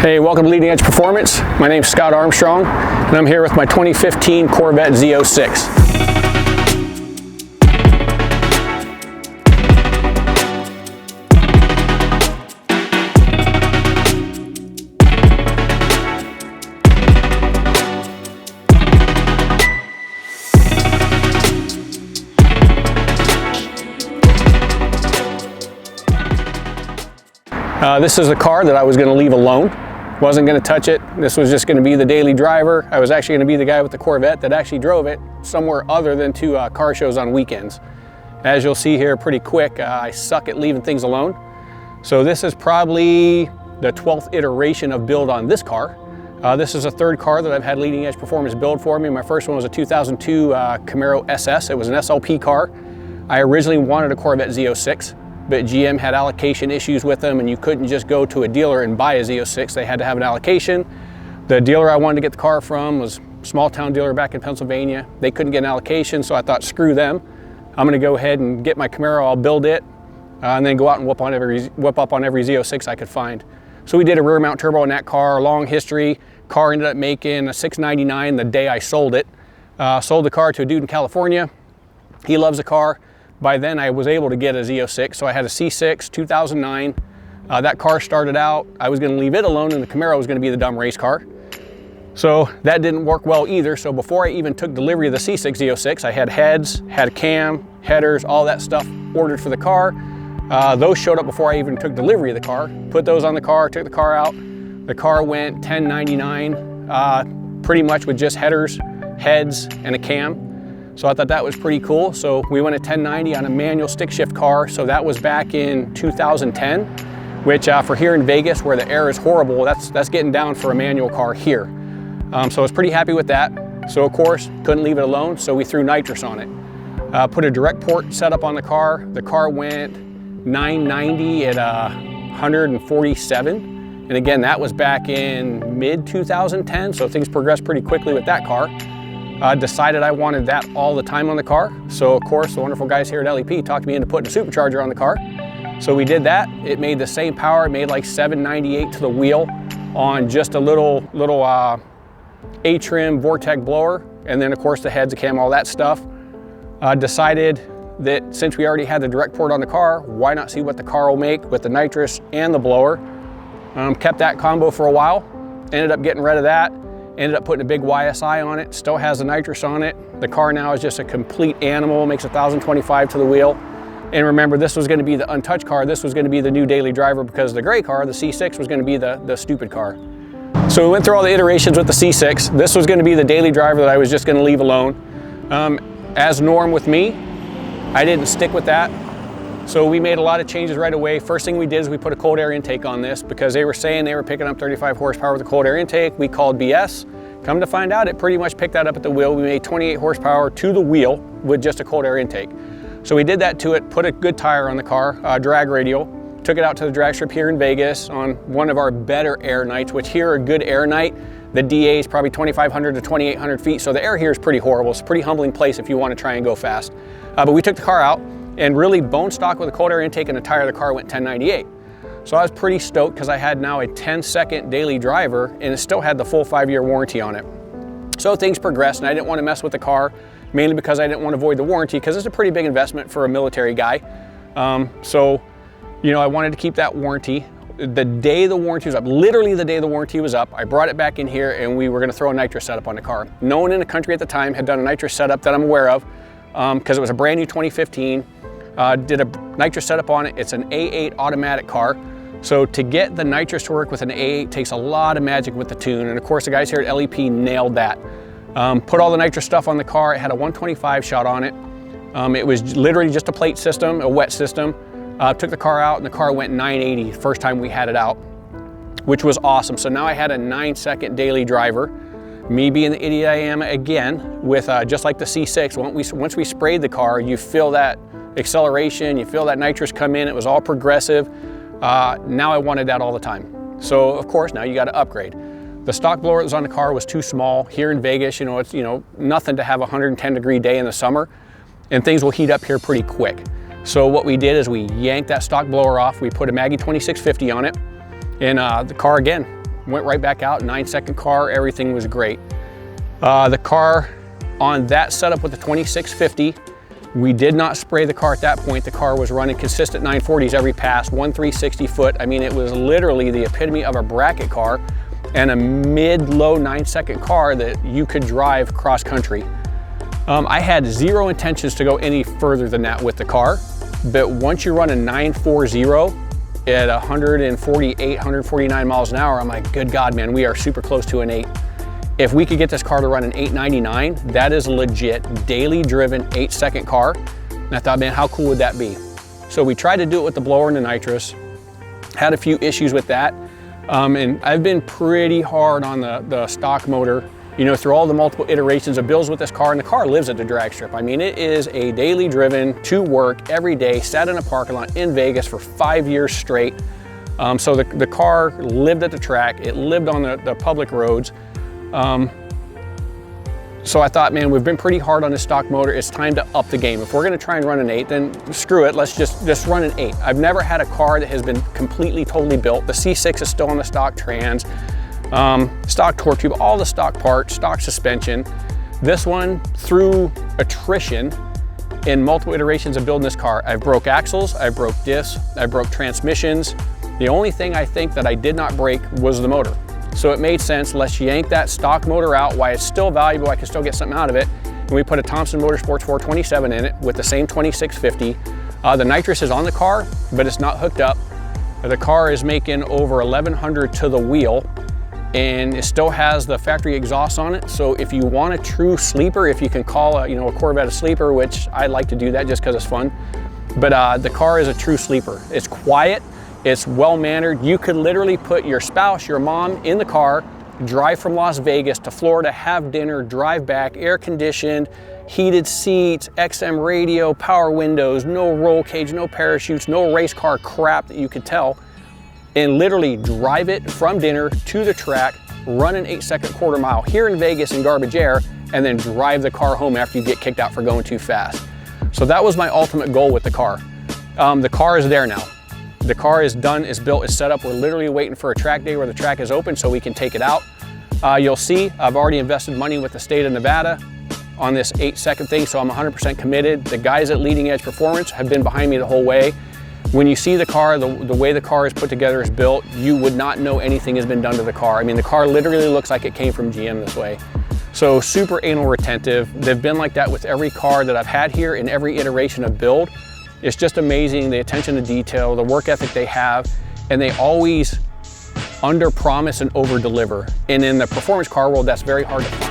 Hey, welcome to Leading Edge Performance. My name is Scott Armstrong, and I'm here with my 2015 Corvette Z06. This is a car that I was going to leave alone. Wasn't going to touch it. This was just going to be the daily driver. I was actually going to be the guy with the Corvette that actually drove it somewhere other than to car shows on weekends. As you'll see here pretty quick, I suck at leaving things alone. So this is probably the 12th iteration of build on this car. This is a third car that I've had Leading Edge Performance build for me. My first one was a 2002 Camaro SS. It was an SLP car. I originally wanted a Corvette Z06. But GM had allocation issues with them, and you couldn't just go to a dealer and buy a Z06. They had to have an allocation. The dealer I wanted to get the car from was a small town dealer back in Pennsylvania. They couldn't get an allocation, so I thought, screw them. I'm gonna go ahead and get my Camaro, I'll build it, and then go out and whip up on every Z06 I could find. So we did a rear mount turbo in that car, long history. Car ended up making a $699 the day I sold it. Sold the car to a dude in California. He loves the car. By then I was able to get a Z06, so I had a C6 2009. That car started out, I was gonna leave it alone and the Camaro was gonna be the dumb race car. So that didn't work well either, so before I even took delivery of the C6 Z06, I had heads, had a cam, headers, all that stuff ordered for the car. Those showed up before I even took delivery of the car. Put those on the car, took the car out. The car went $1099, pretty much with just headers, heads, and a cam. So I thought that was pretty cool. So we went at 1090 on a manual stick shift car. So that was back in 2010, which for here in Vegas where the air is horrible, that's getting down for a manual car here. So I was pretty happy with that. So of course, couldn't leave it alone. So we threw nitrous on it. Put a direct port setup on the car. The car went 990 at 147. And again, that was back in mid 2010. So things progressed pretty quickly with that car. Decided I wanted that all the time on the car. So of course, the wonderful guys here at LEP talked me into putting a supercharger on the car. So we did that. It made the same power. It made like 798 to the wheel on just a little A-trim Vortec blower. And then of course the heads, the cam, all that stuff. Decided that since we already had the direct port on the car, why not see what the car will make with the nitrous and the blower. Kept that combo for a while. Ended up getting rid of that. Ended up putting a big YSI on it, still has the nitrous on it. The car now is just a complete animal, makes 1,025 to the wheel. And remember, this was gonna be the untouched car. This was gonna be the new daily driver because the gray car, the C6, was gonna be the stupid car. So we went through all the iterations with the C6. This was gonna be the daily driver that I was just gonna leave alone. As norm with me, I didn't stick with that. So we made a lot of changes right away. First thing we did is we put a cold air intake on this because they were saying they were picking up 35 horsepower with a cold air intake. We called BS. Come to find out, it pretty much picked that up at the wheel. We made 28 horsepower to the wheel with just a cold air intake. So we did that to it, put a good tire on the car, drag radial, took it out to the drag strip here in Vegas on one of our better air nights, which here a good air night, the DA is probably 2,500 to 2,800 feet. So the air here is pretty horrible. It's a pretty humbling place if you want to try and go fast. But we took the car out, and really bone stock with a cold air intake and a tire, the car went 1098. So I was pretty stoked because I had now a 10-second daily driver and it still had the full 5-year warranty on it. So things progressed and I didn't want to mess with the car, mainly because I didn't want to void the warranty because it's a pretty big investment for a military guy. So, you know, I wanted to keep that warranty. The day the warranty was up, literally the day the warranty was up, I brought it back in here and we were going to throw a nitrous setup on the car. No one in the country at the time had done a nitrous setup that I'm aware of because it was a brand new 2015. Did a nitrous setup on it. It's an A8 automatic car. So to get the nitrous to work with an A8 takes a lot of magic with the tune. And of course the guys here at LEP nailed that. Put all the nitrous stuff on the car. It had a 125 shot on it. It was literally just a plate system, a wet system. Took the car out and the car went 980 the first time we had it out, which was awesome. So now I had a 9-second daily driver. Me being the idiot I am again with just like the C6, once we sprayed the car, you feel that acceleration, you feel that nitrous come in, it was all progressive. Now I wanted that all the time. So of course, now you got to upgrade. The stock blower that was on the car was too small. Here in Vegas, you know, it's nothing to have a 110-degree day in the summer, and things will heat up here pretty quick. So what we did is we yanked that stock blower off. We put a Maggie 2650 on it, and the car again went right back out, 9-second car, everything was great. The car on that setup with the 2650, we did not spray the car at that point. The car was running consistent 940s every pass, 360 foot. I mean, it was literally the epitome of a bracket car and a mid-low 9-second car that you could drive cross country. I had zero intentions to go any further than that with the car, but once you run a 940 at 148, 149 miles an hour, I'm like, good God, man, we are super close to an 8. If we could get this car to run an 899, that is a legit daily driven 8-second car. And I thought, man, how cool would that be? So we tried to do it with the blower and the nitrous, had a few issues with that. And I've been pretty hard on the stock motor, you know, through all the multiple iterations of builds with this car, and the car lives at the drag strip. I mean, it is a daily driven to work every day, sat in a parking lot in Vegas for 5 years straight. So the car lived at the track, it lived on the public roads. So I thought, man, we've been pretty hard on this stock motor. It's time to up the game. If we're gonna try and run an 8, then screw it, let's just run an 8. I've never had a car that has been completely, totally built. The C6 is still on the stock trans, stock torque tube, all the stock parts, stock suspension. This one, through attrition in multiple iterations of building this car, I broke axles, I broke discs, I broke transmissions. The only thing I think that I did not break was the motor. So it made sense, let's yank that stock motor out. While it's still valuable, I can still get something out of it. And we put a Thompson Motorsports 427 in it with the same 2650. The nitrous is on the car, but it's not hooked up. The car is making over 1100 to the wheel, and it still has the factory exhaust on it. So if you want a true sleeper, if you can call a Corvette a sleeper, which I like to do that just because it's fun, but the car is a true sleeper. It's quiet. It's well-mannered. You could literally put your spouse, your mom in the car, drive from Las Vegas to Florida, have dinner, drive back, air-conditioned, heated seats, XM radio, power windows, no roll cage, no parachutes, no race car crap that you could tell, and literally drive it from dinner to the track, run an 8-second quarter mile here in Vegas in garbage air, and then drive the car home after you get kicked out for going too fast. So that was my ultimate goal with the car. The car is there now. The car is done, is built, is set up. We're literally waiting for a track day where the track is open so we can take it out. You'll see I've already invested money with the state of Nevada on this 8-second thing, so I'm 100% committed. The guys at Leading Edge Performance have been behind me the whole way. When you see the car, the way the car is put together, is built, you would not know anything has been done to the car. I mean, the car literally looks like it came from GM this way. So super anal retentive. They've been like that with every car that I've had here in every iteration of build. It's just amazing, the attention to detail, the work ethic they have, and they always under promise and over deliver. And in the performance car world, that's very hard to find.